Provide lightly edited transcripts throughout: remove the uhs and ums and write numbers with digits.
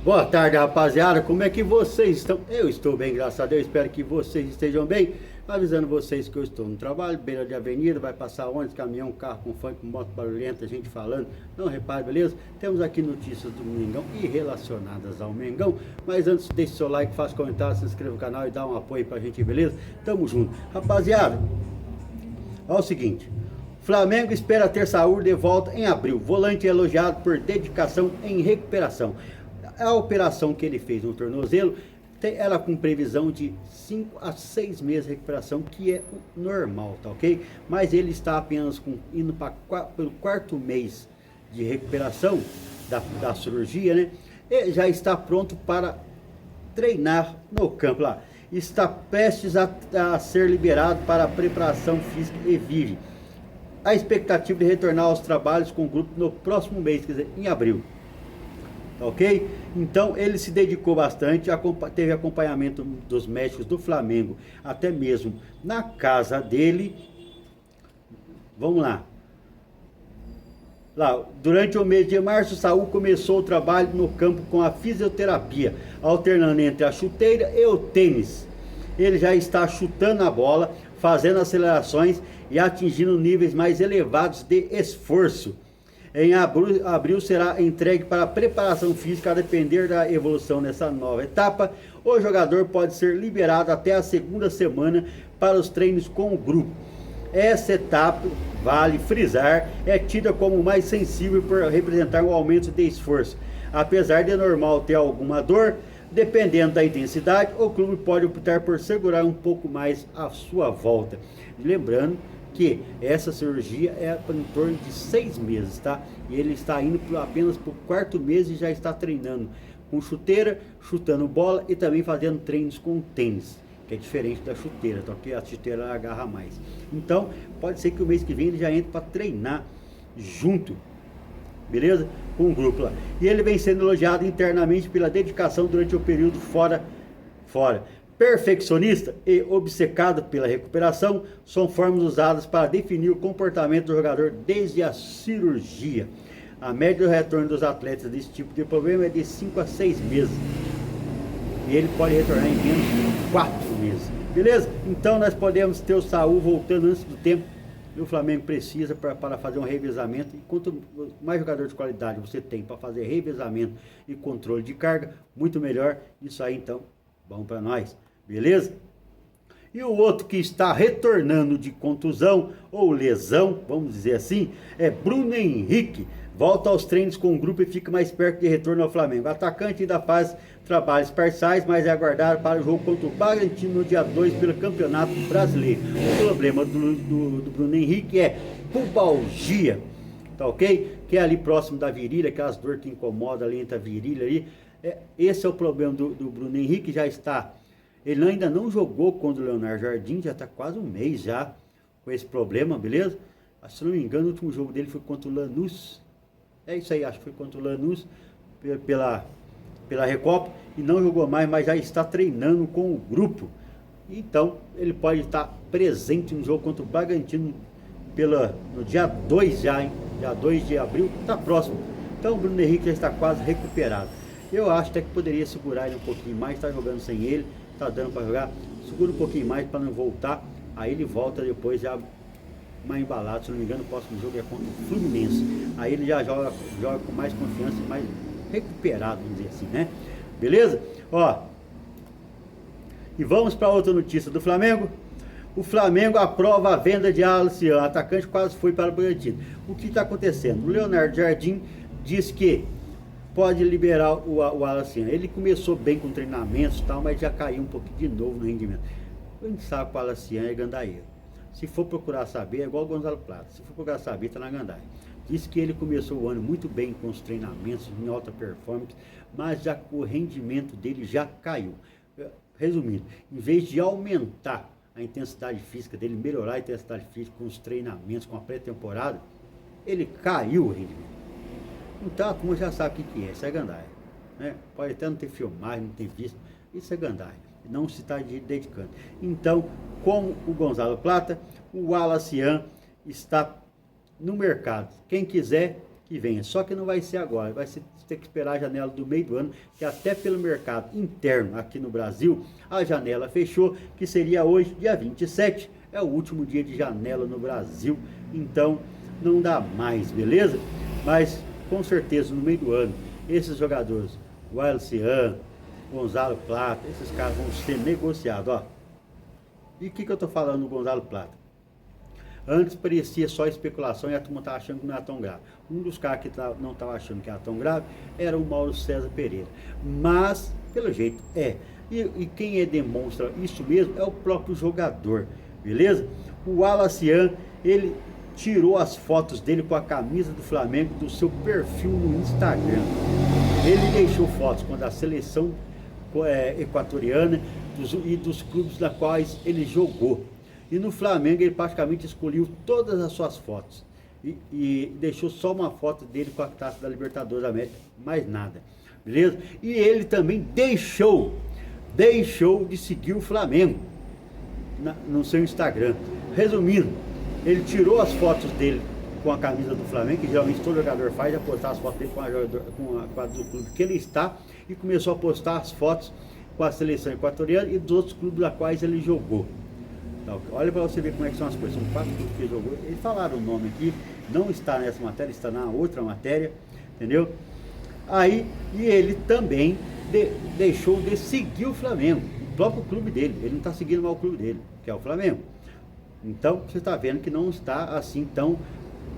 Boa tarde, rapaziada. Como é que vocês estão? Eu estou bem, graças a Deus. Espero que vocês estejam bem. Avisando vocês que eu estou no trabalho, beira de avenida, vai passar ônibus, caminhão, carro com funk, moto barulhenta, gente falando. Não repare, beleza? Temos aqui notícias do Mengão e relacionadas ao Mengão. Mas antes, deixe seu like, faça comentário, se inscreva no canal e dá um apoio pra gente, beleza? Tamo junto. Rapaziada, olha o seguinte. Flamengo espera ter saúde de volta em abril. Volante elogiado por dedicação em recuperação. A operação que ele fez no tornozelo, ela com previsão de 5 a 6 meses de recuperação, que é normal, tá ok? Mas ele está apenas indo pelo quarto mês de recuperação da cirurgia, né? E já está pronto para treinar no campo lá. Está prestes a ser liberado para a preparação física e vive. A expectativa de retornar aos trabalhos com o grupo no próximo mês, quer dizer, em abril. Ok? Então ele se dedicou bastante, teve acompanhamento dos médicos do Flamengo, até mesmo na casa dele. Vamos lá. Durante o mês de março, Saúl começou o trabalho no campo com a fisioterapia, alternando entre a chuteira e o tênis. Ele já está chutando a bola, fazendo acelerações e atingindo níveis mais elevados de esforço. Em abril será entregue para a preparação física. A depender da evolução nessa nova etapa, o jogador pode ser liberado até a segunda semana para os treinos com o grupo. Essa etapa, vale frisar, é tida como mais sensível por representar um aumento de esforço. Apesar de normal ter alguma dor, dependendo da intensidade, o clube pode optar por segurar um pouco mais a sua volta. Lembrando que essa cirurgia é em torno de 6 meses, tá? E ele está indo apenas para o quarto mês e já está treinando com chuteira, chutando bola e também fazendo treinos com tênis, que é diferente da chuteira, tá? Porque a chuteira agarra mais. Então, pode ser que o mês que vem ele já entre para treinar junto, beleza? Com o grupo lá. E ele vem sendo elogiado internamente pela dedicação durante o período fora. Perfeccionista e obcecado pela recuperação são formas usadas para definir o comportamento do jogador desde a cirurgia. A média do retorno dos atletas desse tipo de problema é de 5 a 6 meses. E ele pode retornar em menos de 4 meses. Beleza? Então nós podemos ter o Saúl voltando antes do tempo. E o Flamengo precisa para fazer um revezamento. E quanto mais jogador de qualidade você tem para fazer revezamento e controle de carga, muito melhor. Isso aí então, bom para nós. Beleza? E o outro que está retornando de contusão ou lesão, vamos dizer assim, é Bruno Henrique. Volta aos treinos com o grupo e fica mais perto de retorno ao Flamengo. O atacante ainda faz trabalhos parciais, mas é aguardado para o jogo contra o Bragantino no dia 2 pelo Campeonato Brasileiro. O problema do Bruno Henrique é pubalgia, tá ok? Que é ali próximo da virilha, aquelas dores que incomodam ali entre a virilha ali. Esse é o problema do Bruno Henrique, já está... Ele ainda não jogou contra o Leonardo Jardim, já está quase um mês já com esse problema, beleza? Se não me engano, o último jogo dele foi contra o Lanús. É isso aí, acho que foi contra o Lanús pela Recopa e não jogou mais, mas já está treinando com o grupo. Então, ele pode estar presente no jogo contra o Bragantino no dia 2 já, hein? Dia 2 de abril, está próximo. Então, o Bruno Henrique já está quase recuperado. Eu acho até que poderia segurar ele um pouquinho mais, está jogando sem ele. Tá dando para jogar, segura um pouquinho mais para não voltar, aí ele volta depois já mais embalado, se não me engano o próximo jogo é contra o Fluminense, aí ele já joga com mais confiança e mais recuperado, vamos dizer assim, né? Beleza? Ó, e vamos para outra notícia do Flamengo. O Flamengo aprova a venda de Alisson, o atacante quase foi para o Bragantino. O que está acontecendo? O Leonardo Jardim diz que pode liberar o Alisson. Ele começou bem com treinamentos e tal, mas já caiu um pouquinho de novo no rendimento. A gente sabe que o Alisson é gandaieiro. Se for procurar saber, é igual o Gonzalo Plata. Se for procurar saber, está na gandaia. Diz que ele começou o ano muito bem com os treinamentos, em alta performance, mas já o rendimento dele já caiu. Resumindo, em vez de aumentar a intensidade física dele, melhorar a intensidade física com os treinamentos, com a pré-temporada, ele caiu o rendimento. Então a turma já sabe o que é, isso é gandaia, né? Pode até não ter filmagem, não ter visto, isso é gandaia, não se está dedicando. Então, como o Gonzalo Plata, o Alisson está no mercado. Quem quiser, que venha. Só que não vai ser agora, vai ter que esperar a janela do meio do ano, que até pelo mercado interno aqui no Brasil, a janela fechou, que seria hoje, dia 27, é o último dia de janela no Brasil, então não dá mais, beleza? Mas com certeza no meio do ano, esses jogadores, Wallace, Gonzalo Plata, esses caras vão ser negociados, ó. E o que eu tô falando do Gonzalo Plata? Antes parecia só especulação e a turma estava achando que não era tão grave. Um dos caras que não estava achando que era tão grave era o Mauro César Pereira. Mas, pelo jeito, é. E quem demonstra isso mesmo é o próprio jogador, beleza? O Wallace, ele tirou as fotos dele com a camisa do Flamengo do seu perfil no Instagram. Ele deixou fotos com a da seleção equatoriana e dos clubes da quais ele jogou. E no Flamengo ele praticamente escolheu todas as suas fotos. E deixou só uma foto dele com a taça da Libertadores da América, mais nada. Beleza? E ele também deixou de seguir o Flamengo no seu Instagram. Resumindo, ele tirou as fotos dele com a camisa do Flamengo, que geralmente todo jogador faz, já postar as fotos dele com a do clube que ele está, e começou a postar as fotos com a seleção equatoriana e dos outros clubes da quais ele jogou. Então, olha para você ver como é que são as coisas. São 4 clubes que ele jogou. Eles falaram o nome aqui, não está nessa matéria, está na outra matéria, entendeu? Aí, e ele também deixou de seguir o Flamengo, o próprio clube dele. Ele não está seguindo mais o clube dele, que é o Flamengo. Então, você está vendo que não está assim tão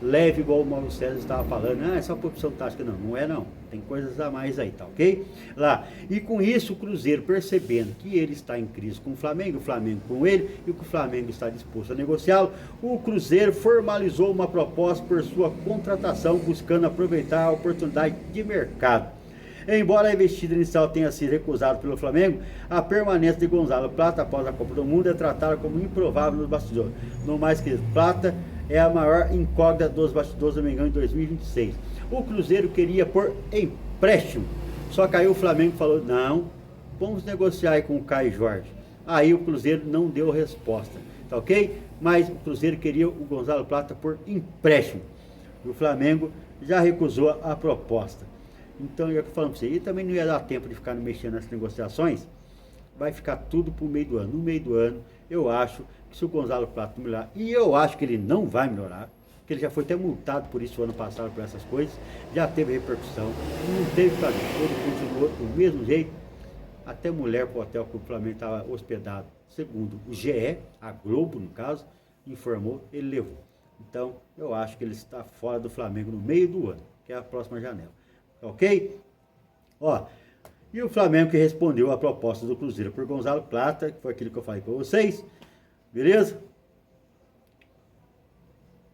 leve igual o Mauro César estava falando. Ah, é só por opção tática. Não, não é não. Tem coisas a mais aí, tá ok? Lá. E com isso o Cruzeiro, percebendo que ele está em crise com o Flamengo com ele, e que o Flamengo está disposto a negociá-lo, o Cruzeiro formalizou uma proposta por sua contratação, buscando aproveitar a oportunidade de mercado. Embora a investida inicial tenha sido recusada pelo Flamengo, a permanência de Gonzalo Plata após a Copa do Mundo é tratada como improvável nos bastidores. No mais que Plata é a maior incógnita dos bastidores do Mengão em 2026. O Cruzeiro queria por empréstimo, só que aí o Flamengo falou, não, vamos negociar aí com o Caio Jorge. Aí o Cruzeiro não deu resposta, tá ok? Mas o Cruzeiro queria o Gonzalo Plata por empréstimo. E o Flamengo já recusou a proposta. Então, eu falando para você, e também não ia dar tempo de ficar mexendo nessas negociações, vai ficar tudo para o meio do ano. No meio do ano, eu acho que se o Gonzalo Plata melhorar, e eu acho que ele não vai melhorar, porque ele já foi até multado por isso o ano passado, por essas coisas, já teve repercussão, não teve para ele continuou do mesmo jeito, até mulher para o hotel que o Flamengo estava hospedado, segundo o GE, a Globo no caso, informou, ele levou. Então, eu acho que ele está fora do Flamengo no meio do ano, que é a próxima janela. Ok? Ó, e o Flamengo que respondeu a proposta do Cruzeiro por Gonzalo Plata, que foi aquilo que eu falei para vocês, beleza?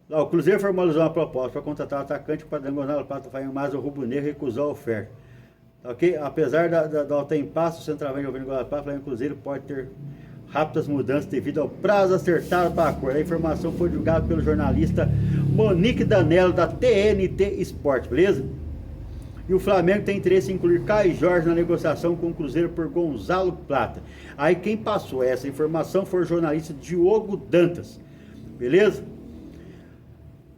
Lá, o Cruzeiro formalizou uma proposta para contratar o atacante, o padrão Gonzalo Plata vai mais o Rubro Negro recusou a oferta. Ok? Apesar da alta impasse, o centroavante Giovanni Gonzalo Plata, o Flamengo Cruzeiro pode ter rápidas mudanças devido ao prazo acertado para a acordo. A informação foi divulgada pelo jornalista Monique Danello da TNT Sport, beleza? E o Flamengo tem interesse em incluir Caio Jorge na negociação com o Cruzeiro por Gonzalo Plata. Aí quem passou essa informação foi o jornalista Diogo Dantas. Beleza?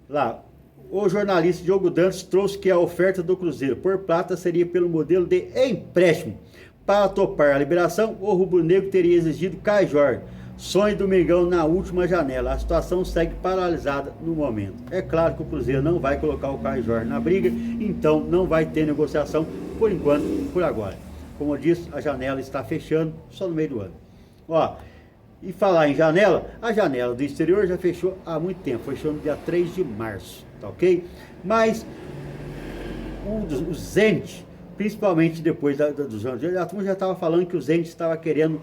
Lá, o jornalista Diogo Dantas trouxe que a oferta do Cruzeiro por Plata seria pelo modelo de empréstimo. Para topar a liberação, o rubro-negro teria exigido Caio Jorge, sonho do Mengão na última janela. A situação segue paralisada no momento. É claro que o Cruzeiro não vai colocar o Caio Jorge na briga, então não vai ter negociação por enquanto, por agora. Como eu disse, a janela está fechando só no meio do ano. Ó, e falar em janela, a janela do exterior já fechou há muito tempo, fechou no dia 3 de março, tá ok? Mas o Zenit, principalmente depois dos anos, a turma já estava falando que o Zenit estava querendo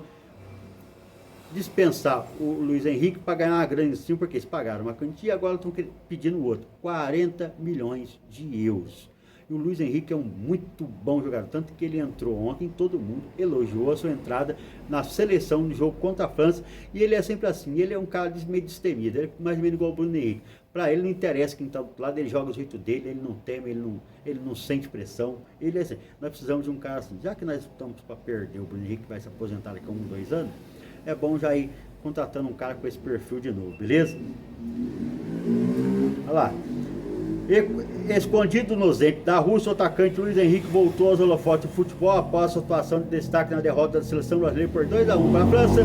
dispensar o Luiz Henrique para ganhar uma grana em cima, porque eles pagaram uma quantia e agora estão pedindo outro, 40 milhões de euros. E o Luiz Henrique é um muito bom jogador, tanto que ele entrou ontem, todo mundo elogiou a sua entrada na seleção no jogo contra a França, e ele é sempre assim, ele é um cara meio destemido, ele é mais ou menos igual o Bruno Henrique. Para ele não interessa quem está do outro lado, ele joga do jeito dele, ele não teme, ele não sente pressão, ele é assim. Nós precisamos de um cara assim, já que nós estamos para perder o Bruno Henrique, que vai se aposentar daqui a 1, 2 anos, é bom já ir contratando um cara com esse perfil de novo, beleza? Olha lá. Escondido no zenit da Rússia, o atacante Luiz Henrique voltou aos holofotes do futebol após sua atuação de destaque na derrota da seleção brasileira por 2-1 para a França.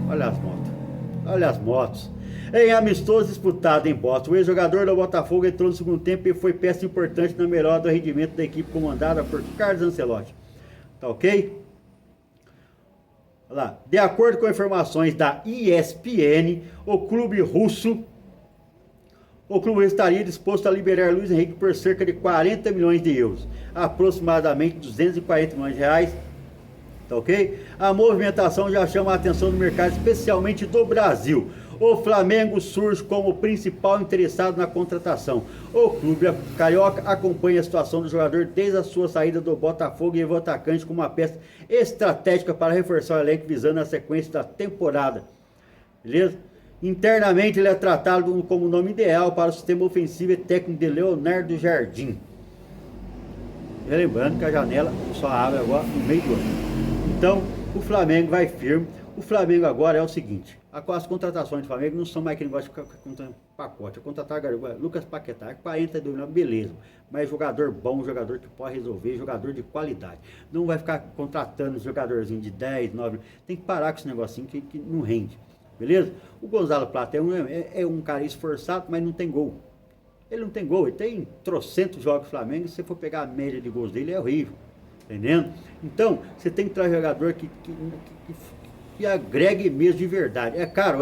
Olha as motos. Olha as motos. Em amistoso disputado em Boston, o ex-jogador do Botafogo entrou no segundo tempo e foi peça importante na melhora do rendimento da equipe comandada por Carlos Ancelotti. Tá ok? Olha lá. De acordo com informações da ESPN, o clube russo estaria disposto a liberar Luiz Henrique por cerca de 40 milhões de euros, aproximadamente 240 milhões de reais. Tá ok? A movimentação já chama a atenção do mercado, especialmente do Brasil. O Flamengo surge como principal interessado na contratação. O clube carioca acompanha a situação do jogador desde a sua saída do Botafogo e o atacante como uma peça estratégica para reforçar o elenco visando a sequência da temporada. Beleza? Internamente ele é tratado como o nome ideal para o sistema ofensivo e técnico de Leonardo Jardim. E lembrando que a janela só abre agora no meio do ano. Então o Flamengo vai firme. O Flamengo agora é o seguinte: as contratações do Flamengo não são mais aquele negócio de ficar contando pacote. Contratar Lucas Paquetá, 42 milhões, beleza. Mas jogador bom, jogador que pode resolver, jogador de qualidade. Não vai ficar contratando jogadorzinho de 10, 9. Tem que parar com esse negocinho que não rende. Beleza? O Gonzalo Plata é um cara esforçado, mas não tem gol. Ele não tem gol, ele tem trocentos jogos do Flamengo. E se você for pegar a média de gols dele, é horrível. Entendendo? Então, você tem que trazer jogador que agregue mesmo de verdade. É caro,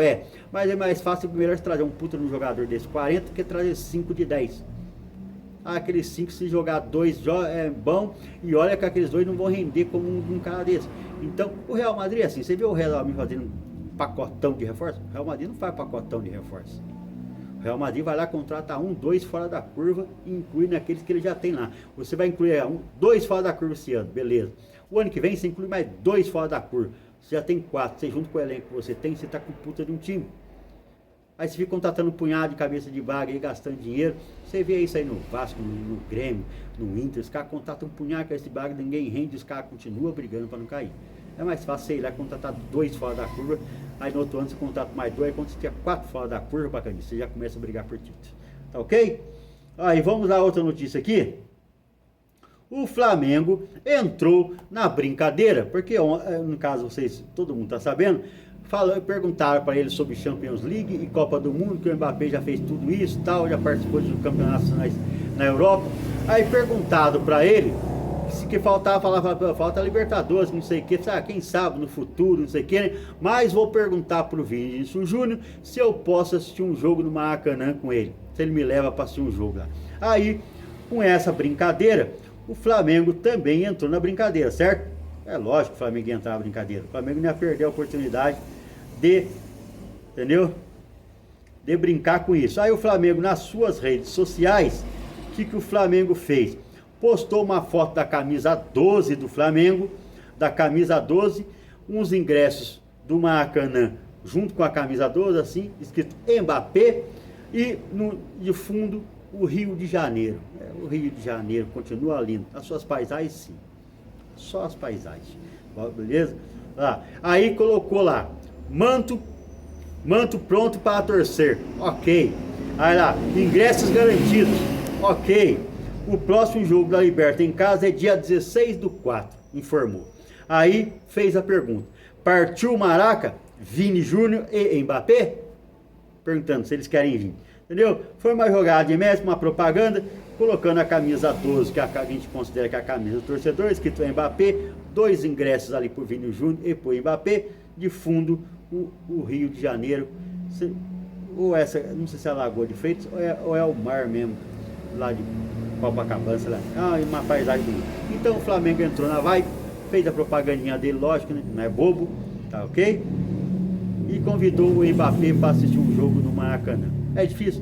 mas é mais fácil melhor trazer um puta no jogador desse 40 que trazer 5 de 10. Aqueles 5, se jogar 2 é bom, e olha que aqueles 2 não vão render como um cara desse. Então, o Real Madrid é assim, você viu o Real Madrid fazendo pacotão de reforço? O Real Madrid não faz pacotão de reforço. O Real Madrid vai lá, contrata 1, 2 fora da curva e inclui naqueles que ele já tem lá. Você vai incluir 2 fora da curva esse ano, beleza. O ano que vem você inclui mais 2 fora da curva. Você já tem 4, você junto com o elenco que você tem, você tá com puta de um time. Aí você fica contratando um punhado de cabeça de vaga aí, gastando dinheiro. Você vê isso aí no Vasco, no Grêmio, no Inter, os caras contratam um punhado de cabeça de vaga, ninguém rende, os caras continuam brigando para não cair. É mais fácil você ir lá contratar 2 fora da curva, aí no outro ano você contrata mais 2, aí quando você tiver 4 fora da curva, bacana, você já começa a brigar por título. Tá ok? Aí vamos lá, outra notícia aqui. O Flamengo entrou na brincadeira, porque no caso vocês, todo mundo está sabendo, perguntaram para ele sobre Champions League e Copa do Mundo, que o Mbappé já fez tudo isso, tal, já participou de campeonatos na Europa. Aí perguntado para ele se que falta Libertadores, não sei o que, quem sabe no futuro, não sei o que, né? Mas vou perguntar pro Vinícius Júnior se eu posso assistir um jogo no Maracanã com ele, se ele me leva para assistir um jogo lá. Aí, com essa brincadeira, o Flamengo também entrou na brincadeira, certo? É lógico que o Flamengo ia entrar na brincadeira. O Flamengo não ia perder a oportunidade entendeu? De brincar com isso. Aí o Flamengo, nas suas redes sociais, o que o Flamengo fez? Postou uma foto da camisa 12 do Flamengo, da camisa 12, uns ingressos do Maracanã, junto com a camisa 12, assim, escrito Mbappé, e de fundo o Rio de Janeiro. O Rio de Janeiro continua lindo. As suas paisagens, sim. Só as paisagens. Beleza? Aí colocou lá, manto pronto para torcer. Ok. Aí lá, ingressos garantidos. Ok. O próximo jogo da Liberta em casa é dia 16/4, informou. Aí fez a pergunta: partiu o Maraca, Vini Júnior e Mbappé? Perguntando se eles querem vir. Entendeu? Foi uma jogada de Messi, uma propaganda, colocando a camisa 12, que a gente considera que é a camisa do torcedor, escrito Mbappé, 2 ingressos ali pro Vini Júnior e pro Mbappé, de fundo o Rio de Janeiro, ou essa, não sei se é a Lagoa de Freitas, ou é o mar mesmo, lá de Copacabana, sei lá. Uma paisagem bonita. Então o Flamengo entrou na vibe, fez a propagandinha dele, lógico, né? Não é bobo, tá ok? E convidou o Mbappé para assistir um jogo no Maracanã. É difícil?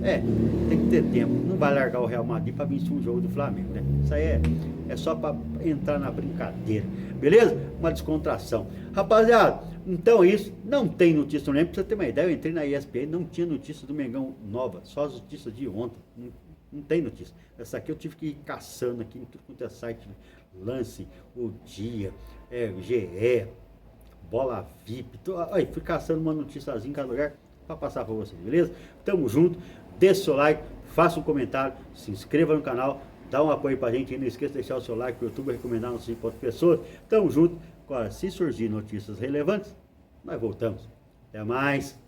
Tem que ter tempo. Não vai largar o Real Madrid para assistir um jogo do Flamengo, né? Isso aí é só para entrar na brincadeira, beleza? Uma descontração. Rapaziada, então isso, não tem notícia, não lembro, pra você ter uma ideia, eu entrei na ESPN, não tinha notícia do Mengão nova, só as notícias de ontem, não tem notícia. Essa aqui eu tive que ir caçando aqui em tudo quanto é site, Lance, O Dia, GE, Bola VIP, aí fui caçando uma noticiazinha em cada lugar para passar para vocês, beleza? Tamo junto, deixa o seu like, faça um comentário, se inscreva no canal, dá um apoio pra gente e não esqueça de deixar o seu like pro YouTube, recomendar nossos vídeos para outras pessoas. Tamo junto. Agora, se surgir notícias relevantes, nós voltamos. Até mais.